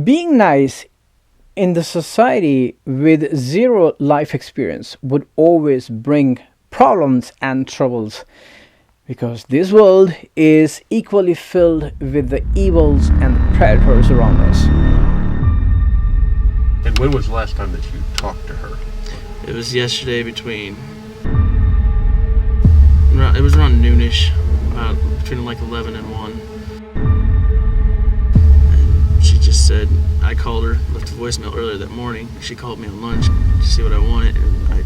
Being nice in the society with zero life experience would always bring problems and troubles because this world is equally filled with the evils and the predators around us. And when was the last time that you talked to her? It was yesterday it was around noonish, between like 11 and 1. And she just said, I called her, left a voicemail earlier that morning. She called me on lunch to see what I wanted, and I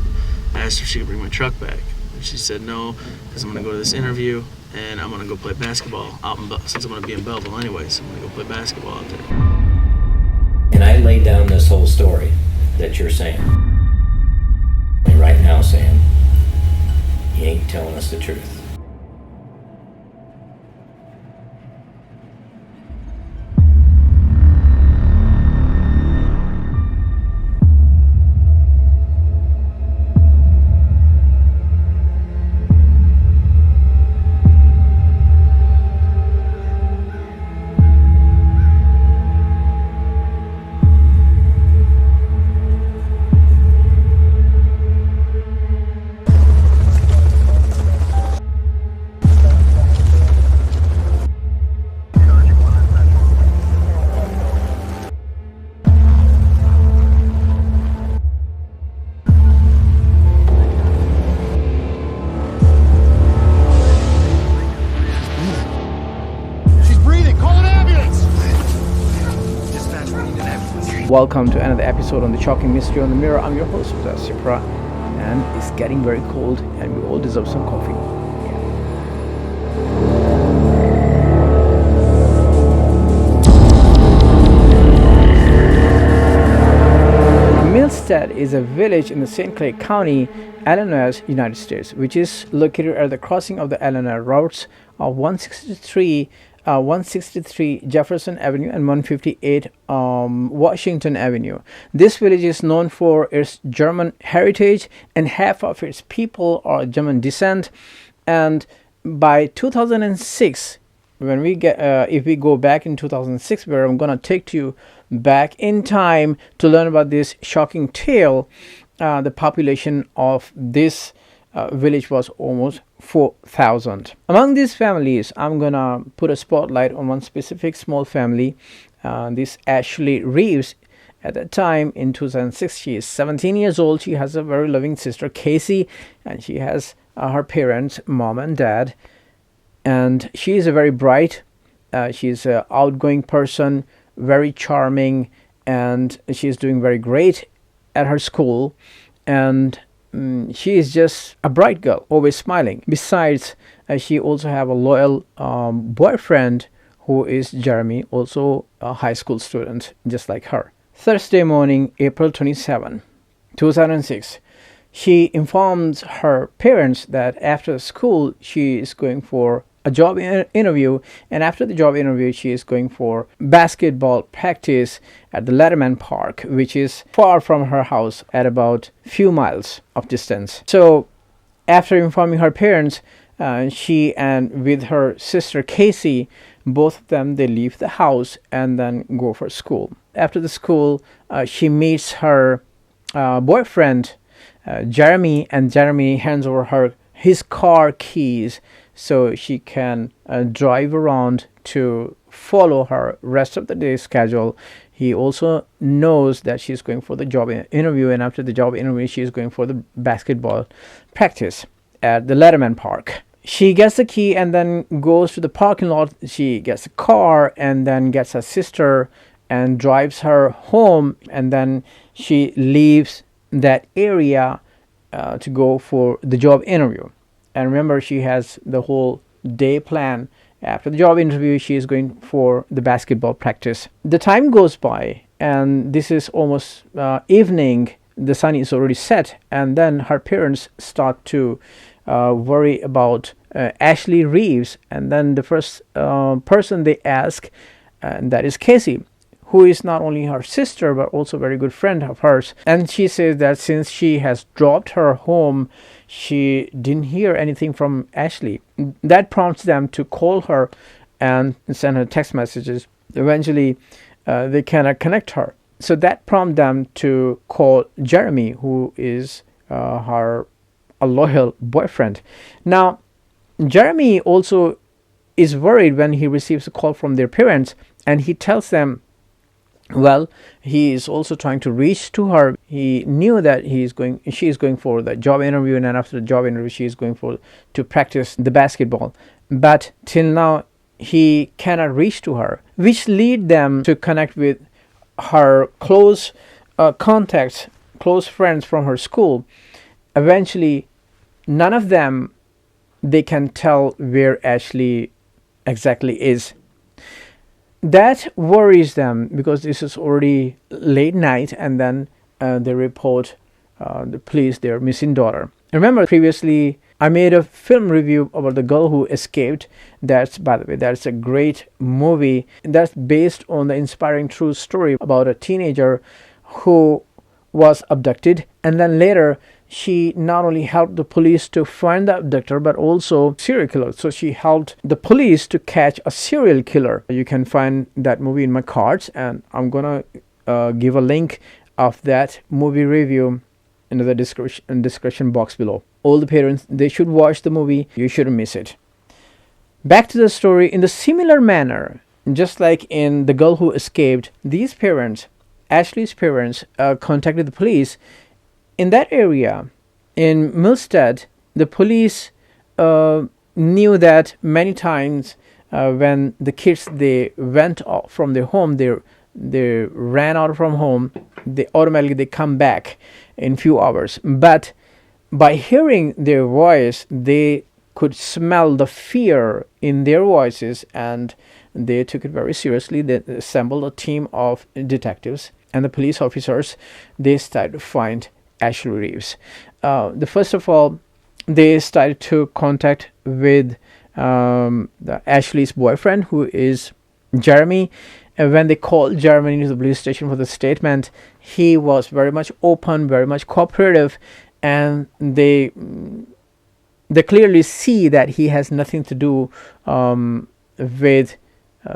asked her if she could bring my truck back. And she said no, because I'm going to go to this interview, and I'm going to go play basketball out since I'm going to be in Belleville anyway, so I'm going to go play basketball out there. And I laid down this whole story that you're saying. And right now, Sam, you ain't telling us the truth. Welcome to another episode on the Shocking Mystery on the Mirror. I'm your host, Sipra, and it's getting very cold, and we all deserve some coffee. Millstead is a village in the St. Clair County, Illinois, United States, which is located at the crossing of the Illinois routes of 163 Jefferson Avenue and 158 Washington Avenue. This village is known for its German heritage, and half of its people are German descent. And by 2006, when we get if we go back in 2006, where I'm gonna take you back in time to learn about this shocking tale, the population of this village was almost 4,000. Among these families, I'm gonna put a spotlight on one specific small family. This Ashley Reeves. At that time in 2006, she is 17 years old. She has a very loving sister, Casey, and she has her parents, mom and dad. And she is a very bright, she's an outgoing person, very charming, and she is doing very great at her school. And she is just a bright girl, always smiling. Besides, she also have a loyal boyfriend who is Jeremy, also a high school student, just like her. Thursday morning, April 27, 2006, she informs her parents that after school she is going for a job interview, and after the job interview she is going for basketball practice at the Letterman Park, which is far from her house at about few miles of distance. So after informing her parents, she and with her sister Casey, both of them, they leave the house and then go for school. After the school, she meets her boyfriend Jeremy, and Jeremy hands over her his car keys so she can drive around to follow her rest of the day schedule. He also knows that she's going for the job interview, and after the job interview she's going for the basketball practice at the Letterman Park. She gets the key and then goes to the parking lot. She gets a car and then gets her sister and drives her home, and then she leaves that area to go for the job interview. And remember, she has the whole day plan. After the job interview, she is going for the basketball practice. The time goes by, and this is almost evening. The sun is already set, and then her parents start to worry about Ashley Reeves. And then the first person they ask, and that is Casey, who is not only her sister but also a very good friend of hers. And she says that since she has dropped her home, she didn't hear anything from Ashley. That prompts them to call her and send her text messages. Eventually, they cannot connect her. So that prompted them to call Jeremy, who is her a loyal boyfriend. Now, Jeremy also is worried when he receives a call from their parents, and he tells them, well, he is also trying to reach to her. He knew that she is going for the job interview, and then after the job interview she is going for to practice the basketball, but till now he cannot reach to her, which lead them to connect with her close contacts, close friends from her school. Eventually, none of them, they can tell where Ashley exactly is. That worries them because this is already late night, and then they report the police their missing daughter. Remember, previously I made a film review about The Girl Who Escaped. That's, by the way, that's a great movie. That's based on the inspiring true story about a teenager who was abducted, and then later she not only helped the police to find the abductor but also serial killer. So she helped the police to catch a serial killer. You can find that movie in my cards, and I'm gonna give a link of that movie review in the description box below. All the parents, they should watch the movie. You shouldn't miss it. Back to the story. In the similar manner, just like in The Girl Who Escaped, these parents, Ashley's parents, contacted the police. In that area, in Milstead, the police knew that many times when the kids, they went off from their home, they ran out from home, they come back in few hours. But by hearing their voice, they could smell the fear in their voices, and they took it very seriously. They assembled a team of detectives and the police officers. They started to find Ashley Reeves. First of all, they started to contact with Ashley's boyfriend, who is Jeremy. When they called Jeremy to the police station for the statement, he was very much open, very much cooperative, and they clearly see that he has nothing to do with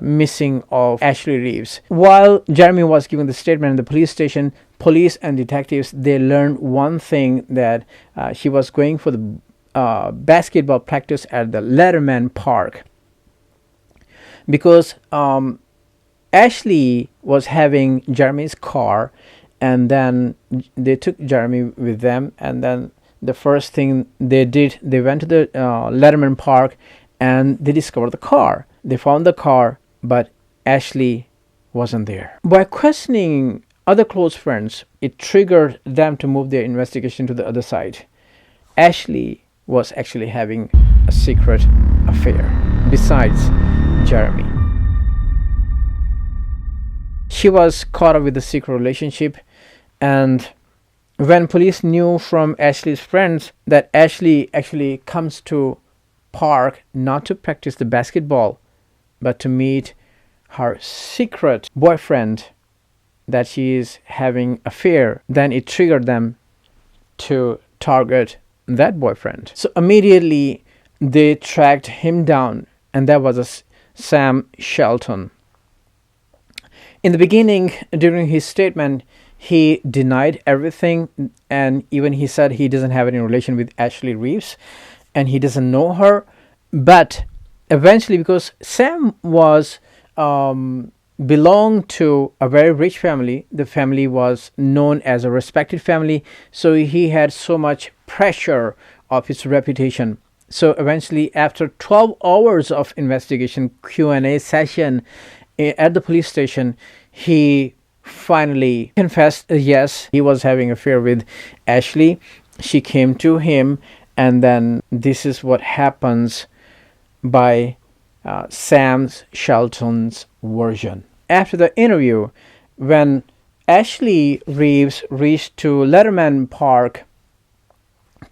missing of Ashley Reeves. While Jeremy was giving the statement in the police station, police and detectives, they learned one thing, that she was going for the basketball practice at the Letterman Park, because Ashley was having Jeremy's car, and then they took Jeremy with them, and then the first thing they did, they went to the Letterman Park, and they discovered the car. They found the car, but Ashley wasn't there. By questioning other close friends, it triggered them to move their investigation to the other side. Ashley was actually having a secret affair besides Jeremy. She was caught up with a secret relationship, and when police knew from Ashley's friends that Ashley actually comes to park not to practice the basketball but to meet her secret boyfriend that she is having affair, then it triggered them to target that boyfriend. So immediately they tracked him down, and that was Sam Shelton. In the beginning, during his statement, he denied everything, and even he said he doesn't have any relation with Ashley Reeves and he doesn't know her. But eventually, because Sam was belonged to a very rich family, the family was known as a respected family, so he had so much pressure of his reputation. So eventually, after 12 hours of investigation, Q&A session at the police station, he finally confessed, yes, he was having an affair with Ashley. She came to him, and then this is what happens by Sam Shelton's version. After the interview, when Ashley Reeves reached to Letterman Park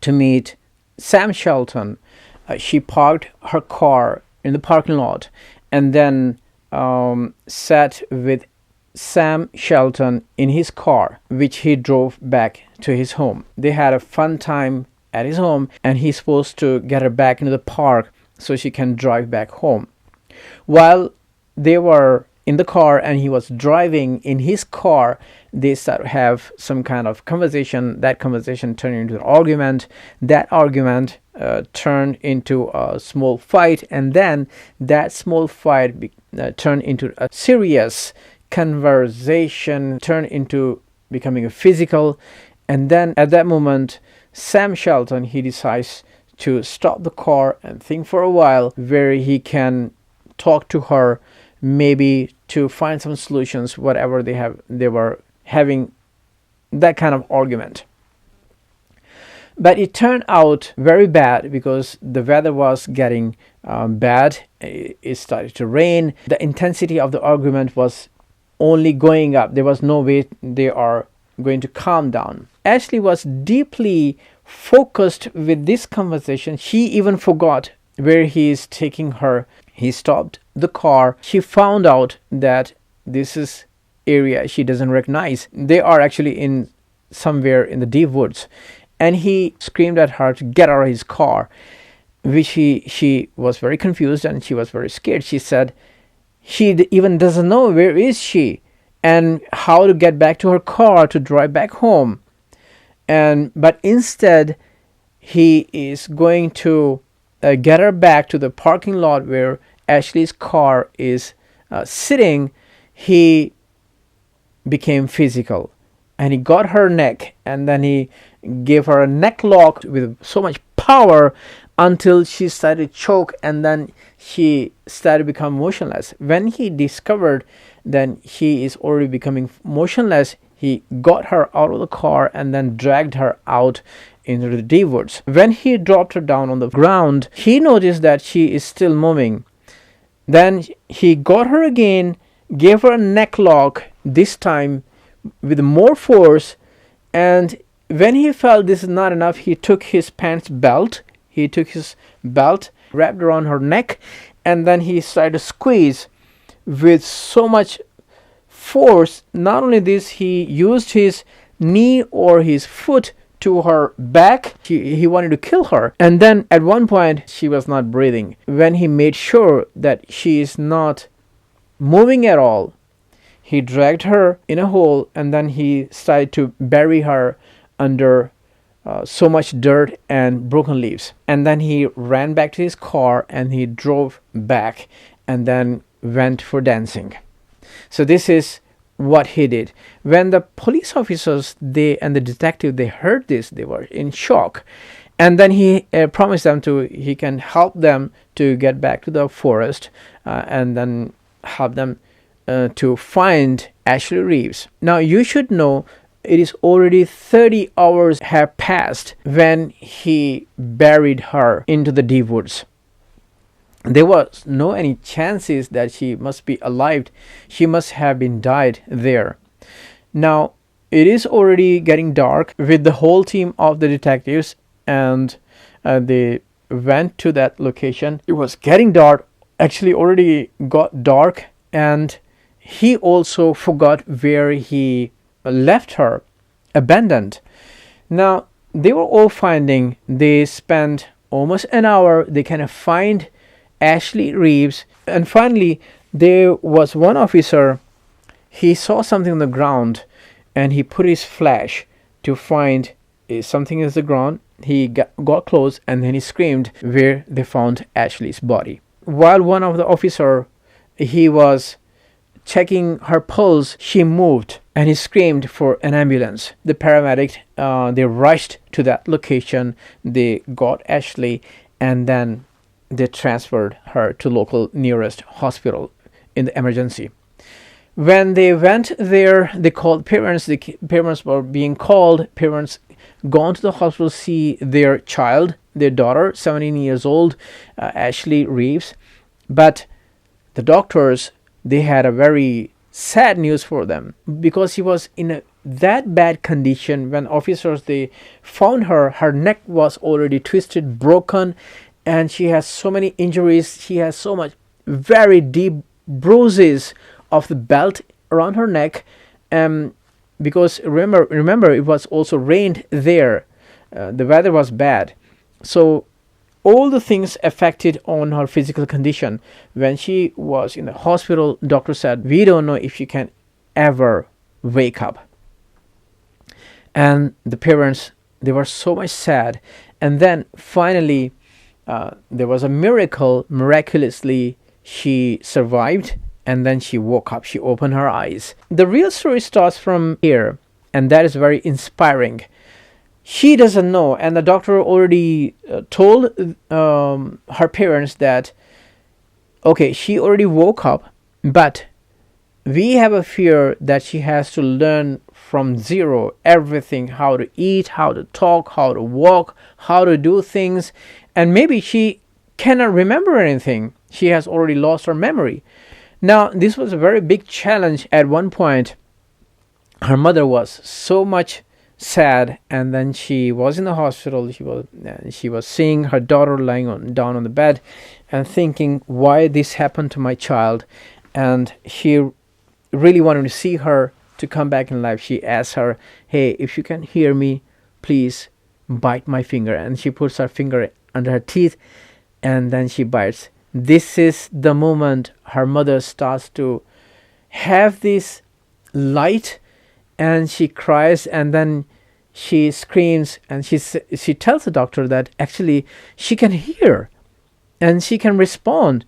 to meet Sam Shelton, she parked her car in the parking lot and then sat with Sam Shelton in his car, which he drove back to his home. They had a fun time at his home, and he's supposed to get her back into the park so she can drive back home. While they were in the car and he was driving in his car. They start to have some kind of conversation. That conversation turned into an argument. That argument turned into a small fight, and then that small fight turned into a serious conversation, turned into becoming a physical. And then at that moment, Sam Shelton, he decides to stop the car and think for a while where he can talk to her, maybe to find some solutions, whatever they were having that kind of argument. But it turned out very bad because the weather was getting bad. It started to rain. The intensity of the argument was only going up. There was no way they are going to calm down. Ashley was deeply focused with this conversation. She even forgot where he is taking her. He stopped the car. She found out that this is area she doesn't recognize. They are actually in somewhere in the deep woods. And he screamed at her to get out of his car, which she was very confused and she was very scared. She said she even doesn't know where is she and how to get back to her car to drive back home. But instead, he is going to get her back to the parking lot where Ashley's car is sitting. He became physical, and he got her neck, and then he gave her a neck lock with so much power until she started to choke, and then she started to become motionless. When he discovered that she is already becoming motionless, he got her out of the car and then dragged her out into the deep woods. When he dropped her down on the ground, he noticed that she is still moving. Then he got her again, gave her a neck lock, this time with more force, and when he felt this is not enough, he took his belt, wrapped around her neck, and then he started to squeeze with so much force. Not only this, he used his knee or his foot to her back. He wanted to kill her. And then at one point, she was not breathing. When he made sure that she is not moving at all, he dragged her in a hole, and then he started to bury her under so much dirt and broken leaves. And then he ran back to his car and he drove back and then went for dancing. So this is what he did. When the police officers and the detective, they heard this, they were in shock. And then he promised them he can help them to get back to the forest and then help them to find Ashley Reeves. Now you should know it is already 30 hours have passed when he buried her into the deep woods. There was no any chances that she must be alive. She must have been died there. Now it is already getting dark with the whole team of the detectives, and they went to that location. It was getting dark, actually already got dark, and he also forgot where he left her, abandoned. Now they were all finding. They spent almost an hour. They kind of find Ashley Reeves, and finally there was one officer. He saw something on the ground and he put his flash to find something is the ground. He got close and then he screamed where they found Ashley's body. While one of the officer, he was checking her pulse, she moved and he screamed for an ambulance. The paramedic, they rushed to that location. They got Ashley and then they transferred her to local nearest hospital in the emergency. When they went there, they called parents. The parents were being called. Parents gone to the hospital to see their child, their daughter, 17 years old, Ashley Reeves. But the doctors, they had a very sad news for them because she was in that bad condition. When officers, they found her, her neck was already twisted, broken, and she has so many injuries. She has so much very deep bruises of the belt around her neck, because remember it was also rained there. The weather was bad, so all the things affected on her physical condition. When she was in the hospital, doctor said, we don't know if she can ever wake up. And the parents, they were so much sad. And then finally, there was a miracle. Miraculously, she survived, and then she woke up. She opened her eyes. The real story starts from here, and that is very inspiring. She doesn't know, and the doctor already told her parents that, okay, she already woke up, but we have a fear that she has to learn from zero everything, how to eat, how to talk, how to walk, how to do things, and maybe she cannot remember anything. She has already lost her memory. Now, this was a very big challenge. At one point, her mother was so much sad, and then she was in the hospital. She was seeing her daughter lying down on the bed and thinking, why this happened to my child? And she really wanted to see her to come back in life. She asked her, hey, if you can hear me, please bite my finger. And she puts her finger under her teeth, and then she bites. This is the moment her mother starts to have this light, and she cries, and then she screams, and she tells the doctor that actually she can hear and she can respond.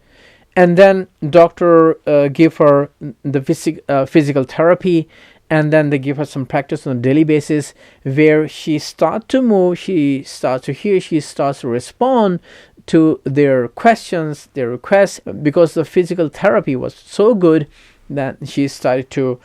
And then doctor give her the physical therapy, and then they give her some practice on a daily basis where she starts to move, she starts to hear, she starts to respond to their questions, their requests, because the physical therapy was so good that she started to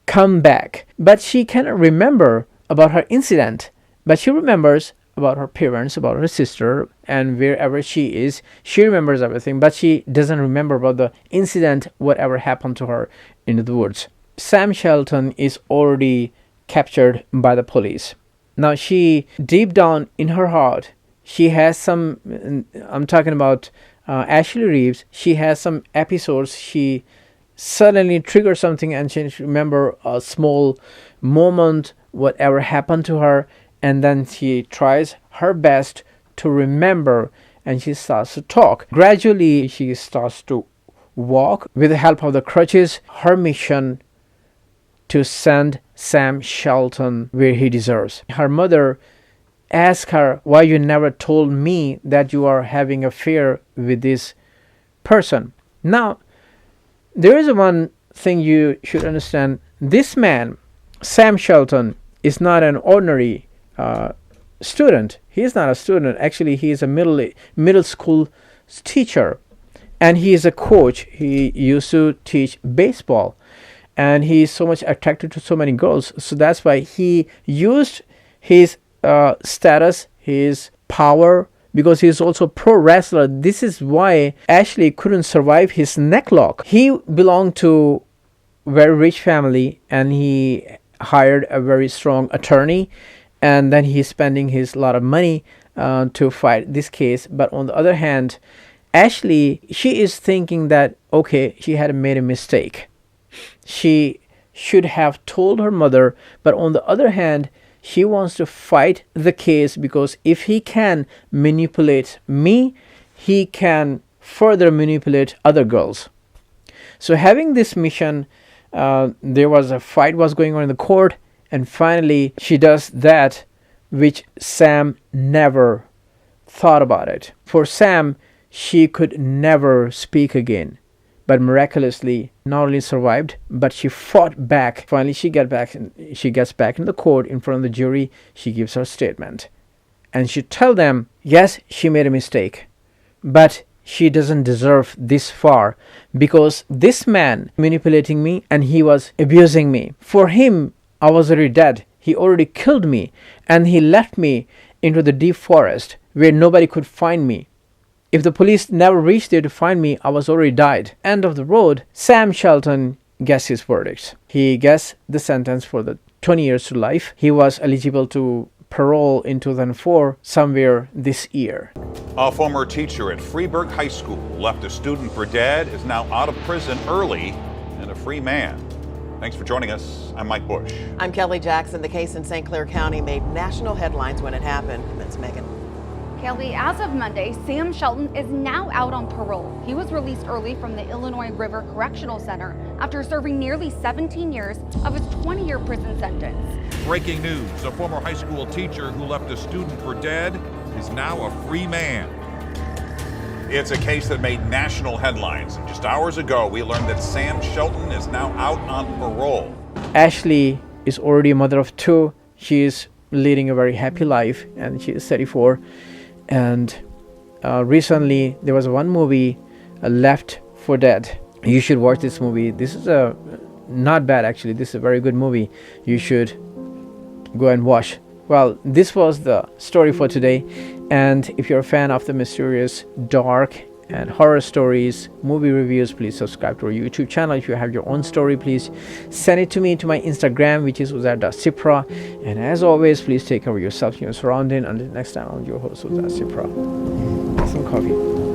come back. But she cannot remember about her incident, but she remembers about her parents, about her sister, and wherever she is, she remembers everything, but she doesn't remember about the incident, whatever happened to her in the woods. Sam Shelton is already captured by the police. Now, she, deep down in her heart, she has some, I'm talking about Ashley Reeves, she has some episodes, she suddenly triggers something, and she remember a small moment, whatever happened to her, and then she tries her best to remember, and she starts to talk. Gradually, she starts to walk with the help of the crutches. Her mission to send Sam Shelton where he deserves. Her mother asks her, why you never told me that you are having an affair with this person? Now, there is one thing you should understand. This man, Sam Shelton, is not an ordinary student. He is not a student. Actually, he is a middle school teacher, and he is a coach. He used to teach baseball, and he is so much attracted to so many girls. So that's why he used his status, his power, because he is also a pro wrestler. This is why Ashley couldn't survive his necklock. He belonged to a very rich family, and he hired a very strong attorney, and then he's spending his lot of money to fight this case. But on the other hand, Ashley, she is thinking that, okay, she had made a mistake. She should have told her mother, but on the other hand, she wants to fight the case, because if he can manipulate me, he can further manipulate other girls. So having this mission, there was a fight was going on in the court, and finally she does that which Sam never thought about it. For Sam, she could never speak again, but miraculously not only survived, but she fought back. Finally, she gets back in the court in front of the jury. She gives her statement, and she tells them, yes, she made a mistake, but she doesn't deserve this far, because this man manipulating me, and he was abusing me. For him, I was already dead. He already killed me, and he left me into the deep forest where nobody could find me. If the police never reached there to find me, I was already died. End of the road. Sam Shelton gets his verdict. He gets the sentence for the 20 years to life. He was eligible to parole in 2004, somewhere this year. A former teacher at Freeburg High School left a student for dead, is now out of prison early and a free man. Thanks for joining us. I'm Mike Bush. I'm Kelly Jackson. The case in St. Clair County made national headlines when it happened. That's Megan. Kelly, as of Monday, Sam Shelton is now out on parole. He was released early from the Illinois River Correctional Center after serving nearly 17 years of his 20-year prison sentence. Breaking news, a former high school teacher who left a student for dead is now a free man. It's a case that made national headlines. Just hours ago, we learned that Sam Shelton is now out on parole. Ashley is already a mother of 2. She is leading a very happy life, and she is 34. And recently there was one movie, Left for Dead. You should watch this movie. This is not bad actually. This is a very good movie. You should go and watch. Well, this was the story for today. And if you're a fan of the mysterious, dark and horror stories, movie reviews, please subscribe to our YouTube channel. If you have your own story, please send it to me to my Instagram, which is uzar.cipra. And as always, please take care of yourself and your surrounding. Until next time, I'm your host, Uzar Cipra. Some coffee.